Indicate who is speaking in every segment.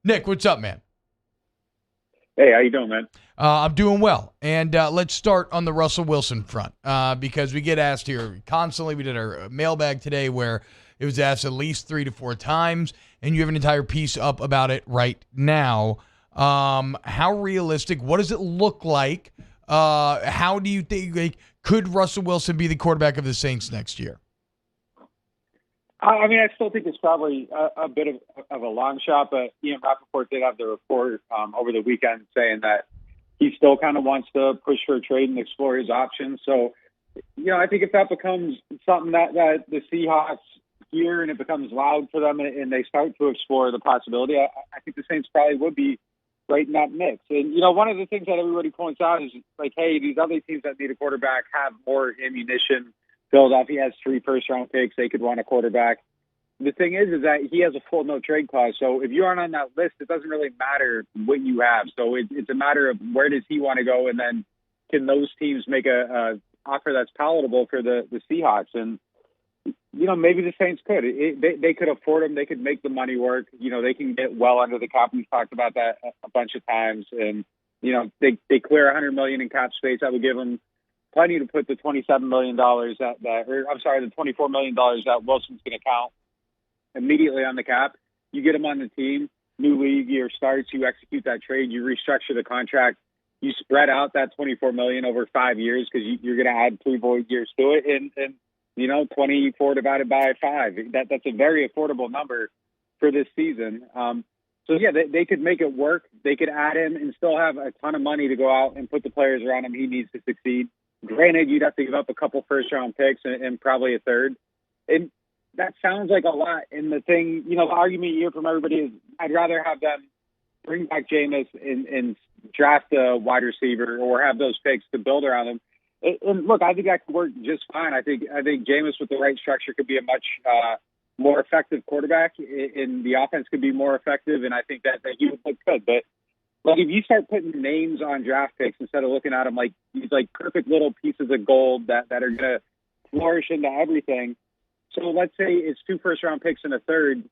Speaker 1: Nick, what's up, man?
Speaker 2: Hey, how you doing, man?
Speaker 1: I'm doing well. And let's start on the Russell Wilson front because we get asked here constantly. We did our mailbag today where it was asked at least 3 to 4 times, and you have an entire piece up about it right now. How realistic? What does it look like? How do you think, could Russell Wilson be the quarterback of the Saints next year?
Speaker 2: I mean, I still think it's probably a bit of a long shot, but Ian Rappaport did have the report over the weekend saying that he still kind of wants to push for a trade and explore his options. So, I think if that becomes something that the Seahawks hear and it becomes loud for them and they start to explore the possibility, I think the Saints probably would be right in that mix. And, one of the things that everybody points out is like, hey, these other teams that need a quarterback have more ammunition. Philadelphia has 3 first-round picks. They could want a quarterback. The thing is that he has a full no-trade clause. So if you aren't on that list, it doesn't really matter what you have. So it's a matter of where does he want to go, and then can those teams make a offer that's palatable for the Seahawks? And, maybe the Saints could. They could afford him. They could make the money work. They can get well under the cap. We've talked about that a bunch of times. And, they clear $100 million in cap space. That would give them plenty to put the $27 million the $24 million that Wilson's going to count immediately on the cap. You get him on the team, new league year starts, you execute that trade, you restructure the contract, you spread out that $24 million over 5 years because you're going to add 3 void years to it, and 24 divided by 5. That's a very affordable number for this season. So yeah, they could make it work. They could add him and still have a ton of money to go out and put the players around him he needs to succeed. Granted, you'd have to give up a couple first-round picks and probably a third. And that sounds like a lot. And the thing, the argument you hear from everybody is I'd rather have them bring back Jameis and draft a wide receiver or have those picks to build around him. And look, I think that could work just fine. I think Jameis with the right structure could be a much more effective quarterback, and the offense could be more effective. And I think that he would look good. But like if you start putting names on draft picks instead of looking at them like these like perfect little pieces of gold that are going to flourish into everything. So let's say it's 2 first-round picks and a third.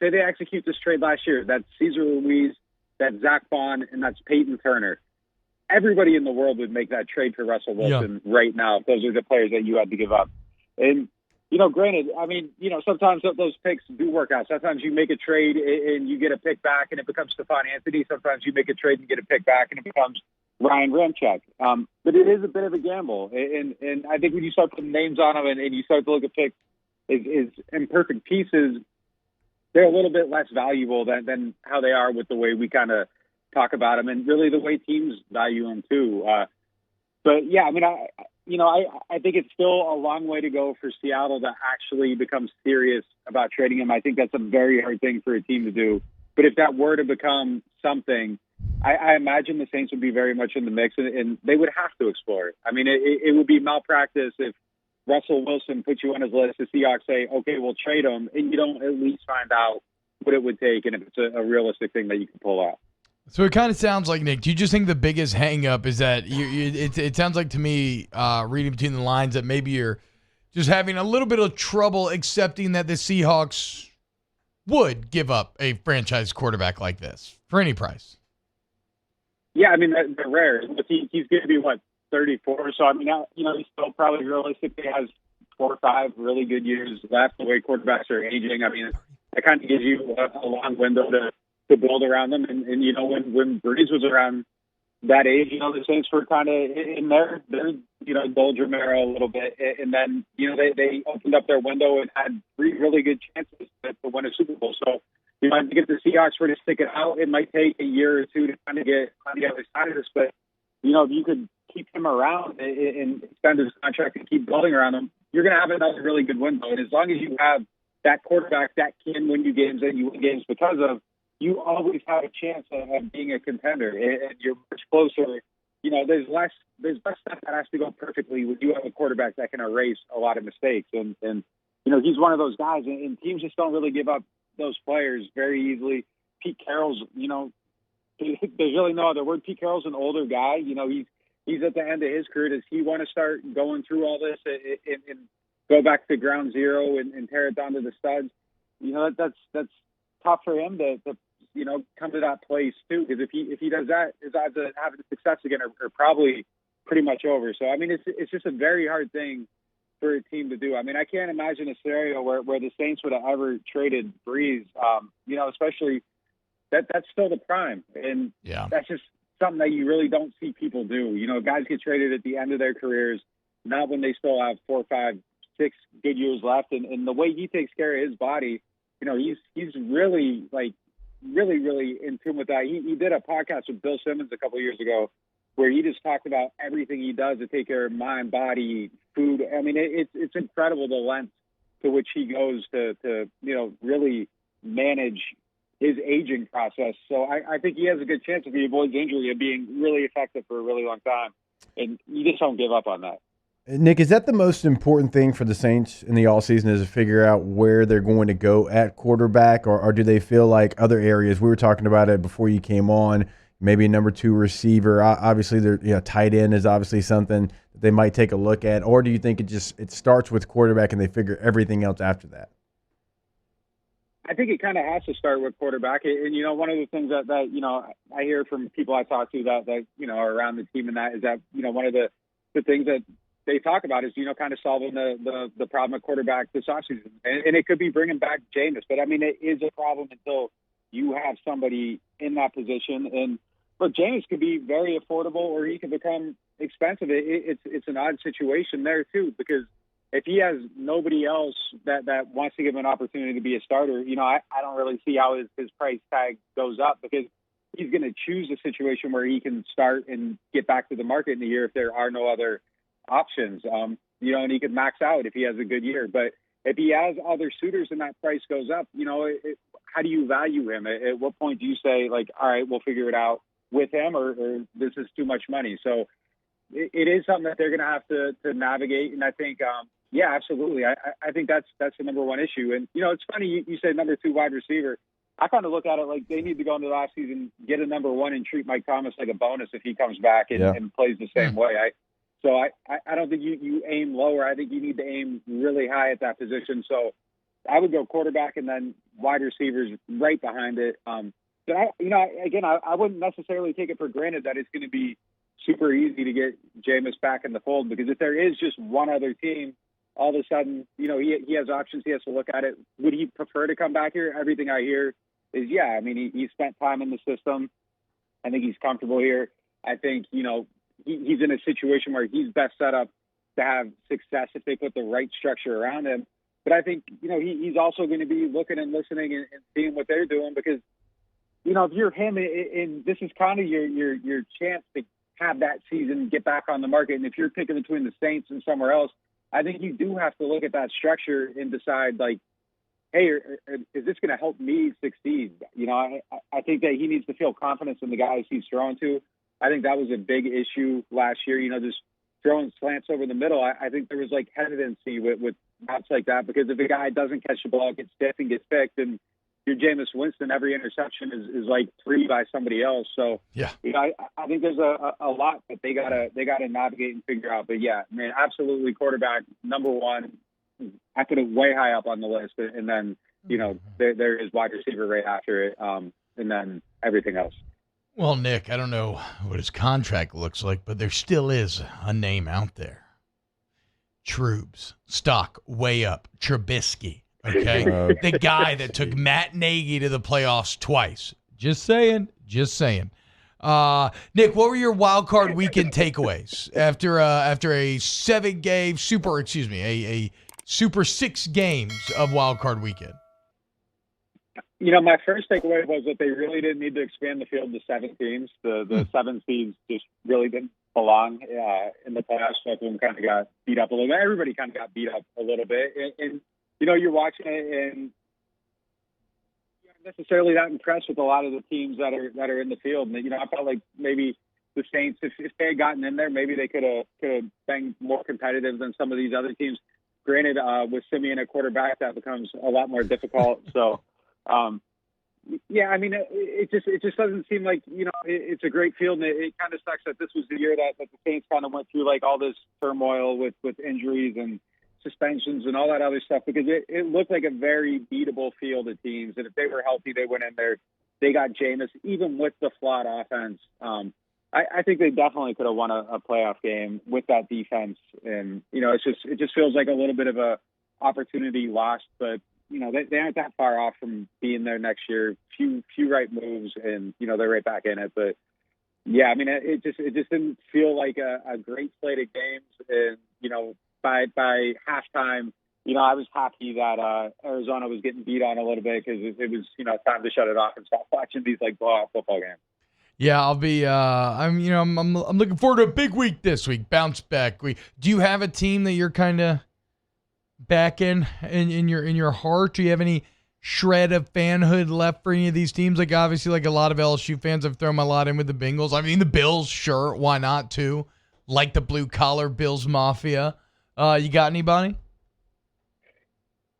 Speaker 2: Say they execute this trade last year. That's Cesar Ruiz, that's Zach Bond, and that's Peyton Turner. Everybody in the world would make that trade for Russell Wilson right now if those are the players that you had to give up. And, granted, I mean, sometimes those picks do work out. Sometimes you make a trade and you get a pick back and it becomes Stephon Anthony. Sometimes you make a trade and get a pick back and it becomes Ryan Ramczyk. But it is a bit of a gamble. And I think when you start putting names on them and you start to look at picks is imperfect pieces, they're a little bit less valuable than how they are with the way we kind of talk about them and really the way teams value them too. But yeah, I mean, I think it's still a long way to go for Seattle to actually become serious about trading him. I think that's a very hard thing for a team to do. But if that were to become something, I imagine the Saints would be very much in the mix and they would have to explore it. I mean, it would be malpractice if Russell Wilson puts you on his list, the Seahawks say, okay, we'll trade him, and you don't at least find out what it would take and if it's a realistic thing that you can pull out.
Speaker 1: So it kind of sounds like, Nick, do you just think the biggest hang-up is that it sounds like to me, reading between the lines, that maybe you're just having a little bit of trouble accepting that the Seahawks would give up a franchise quarterback like this for any price?
Speaker 2: Yeah, I mean, they're rare. He's going to be, 34. So, I mean, he still probably realistically has 4 or 5 really good years left the way quarterbacks are aging. I mean, that kind of gives you a long window to build around them. And when Breeze was around that age, the Saints were kind of in their doldrum era a little bit. And then, they opened up their window and had 3 really good chances to win a Super Bowl. So, I think if the Seahawks were to stick it out, it might take a year or 2 to kind of get on the other side of this. But, if you could keep him around and extend his contract and keep building around him, you're going to have another really good window. And as long as you have that quarterback that can win you games that you win games because of, you always have a chance of being a contender. And you're much closer. There's less stuff that has to go perfectly when you have a quarterback that can erase a lot of mistakes. And he's one of those guys, and teams just don't really give up those players very easily. Pete Carroll's, there's really no other word. Pete Carroll's an older guy. He's at the end of his career. Does he want to start going through all this and go back to ground zero and tear it down to the studs? That's tough for him to come to that place too. Because if he does that, his odds of having success again are probably pretty much over. So I mean, it's just a very hard thing for a team to do. I mean, I can't imagine a scenario where the Saints would have ever traded Breeze. Especially that's still the prime, and that's just something that you really don't see people do. Guys get traded at the end of their careers, not when they still have 4, 5, 6 good years left. And the way he takes care of his body, he's really really in tune with that. He did a podcast with Bill Simmons a couple of years ago where he just talked about everything he does to take care of mind, body, food. I mean, it's incredible the length to which he goes to really manage his aging process. So I think he has a good chance if he avoids injury of being really effective for a really long time. And you just don't give up on that.
Speaker 3: Nick, is that the most important thing for the Saints in the offseason is to figure out where they're going to go at quarterback, or do they feel like other areas? We were talking about it before you came on, maybe a number 2 receiver. Obviously, tight end is obviously something that they might take a look at, or do you think it starts with quarterback and they figure everything else after that?
Speaker 2: I think it kind of has to start with quarterback. And, one of the things that I hear from people I talk to that are around the team and that is that, one of the things that they talk about is, kind of solving the problem at quarterback this offseason. And it could be bringing back Jameis. But, I mean, it is a problem until you have somebody in that position. And, look, Jameis could be very affordable or he could become expensive. It's an odd situation there, too, because if he has nobody else that wants to give him an opportunity to be a starter, I don't really see how his price tag goes up because he's going to choose a situation where he can start and get back to the market in a year if there are no other options. And he could max out if he has a good year. But if he has other suitors and that price goes up, how do you value him? At what point do you say, like, all right, we'll figure it out with him or this is too much money? So it is something that they're going to have to navigate. And I think, yeah, absolutely. I think that's the number one issue. And, it's funny you said number 2 wide receiver. I kind of look at it like they need to go into the last season, get a number 1 and treat Mike Thomas like a bonus if he comes back and plays the same way. I don't think you aim lower. I think you need to aim really high at that position. So I would go quarterback and then wide receivers right behind it. But I wouldn't necessarily take it for granted that it's going to be super easy to get Jameis back in the fold because if there is just one other team, all of a sudden, he has options. He has to look at it. Would he prefer to come back here? Everything I hear is, yeah. I mean, he spent time in the system. I think he's comfortable here. I think, he's in a situation where he's best set up to have success if they put the right structure around him. But I think, he's also going to be looking and listening and seeing what they're doing because, if you're him and this is kind of your chance to have that season get back on the market. And if you're picking between the Saints and somewhere else, I think you do have to look at that structure and decide, like, hey, is this going to help me succeed? I think that he needs to feel confidence in the guys he's throwing to. I think that was a big issue last year, just throwing slants over the middle. I think there was, like, hesitancy with routes like that because if a guy doesn't catch the ball, gets stiff and gets picked, and you're Jameis Winston, every interception is like 3 by somebody else. So
Speaker 1: yeah,
Speaker 2: I think there's a lot that they gotta navigate and figure out. But yeah, man, absolutely quarterback number 1. I put it way high up on the list, and then there is wide receiver right after it, and then everything else.
Speaker 1: Well, Nick, I don't know what his contract looks like, but there still is a name out there. Trubes, stock way up. Trubisky. Okay, the guy that took Matt Nagy to the playoffs twice. Just saying. Nick, what were your wild card weekend takeaways after a 7-game a super 6 games of wild card weekend?
Speaker 2: My first takeaway was that they really didn't need to expand the field to 7 teams. The 7 seeds just really didn't belong in the playoffs. So everyone kind of got beat up a little bit. Everybody kind of got beat up a little bit, and you're watching it and you're not necessarily that impressed with a lot of the teams that are in the field. And, I felt like maybe the Saints, if they had gotten in there, maybe they could have been more competitive than some of these other teams. Granted, with Simeon at quarterback, that becomes a lot more difficult. So, yeah, I mean, it just doesn't seem like, it's a great field. And it kind of sucks that this was the year that the Saints kind of went through like all this turmoil with injuries and suspensions and all that other stuff because it looked like a very beatable field of teams. And if they were healthy, they went in there they got Jameis, even with the flawed offense. I think they definitely could have won a playoff game with that defense. And, it just feels like a little bit of a opportunity lost, but, they aren't that far off from being there next year. Few right moves and, they're right back in it. But yeah, I mean, it just didn't feel like a great slate of games. And, by halftime, I was happy that Arizona was getting beat on a little bit because it was, time to shut it off and stop watching these blowout football games.
Speaker 1: Yeah, I'll be. I'm looking forward to a big week this week. Bounce back week. Do you have a team that you're kind of back in your heart? Do you have any shred of fanhood left for any of these teams? Like obviously, like a lot of LSU fans have thrown a lot in with the Bengals. I mean, the Bills, sure, why not too? Like the blue collar Bills Mafia. You got anybody?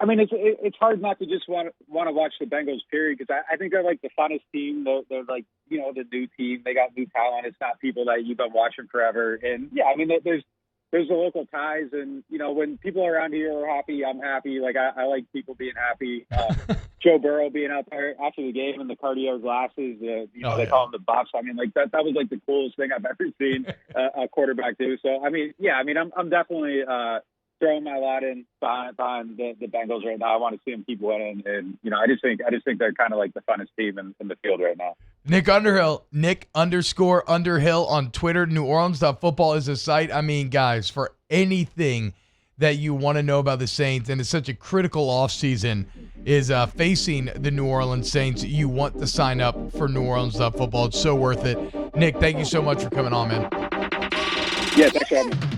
Speaker 2: I mean, it's hard not to just want to watch the Bengals, period, because I think they're like the funnest team. They're like, the new team. They got new talent. It's not people that you've been watching forever. And, yeah, I mean, there's the local ties. And, when people around here are happy, I'm happy. Like, I like people being happy. Joe Burrow being out there after the game in the cardio glasses, they call him the Buffs. I mean, like, that was, like, the coolest thing I've ever seen a quarterback do. So, I mean, yeah, I'm definitely throwing my lot in behind the Bengals right now. I want to see them keep winning, and I just think they're kind of like the funnest team in the field right now.
Speaker 1: Nick Underhill, Nick_Underhill on Twitter. NewOrleans.football is the site. I mean, guys, for anything that you want to know about the Saints, and it's such a critical offseason, is facing the New Orleans Saints. You want to sign up for NewOrleans.football. It's so worth it. Nick, thank you so much for coming on, man.
Speaker 2: Yeah, thanks for having me.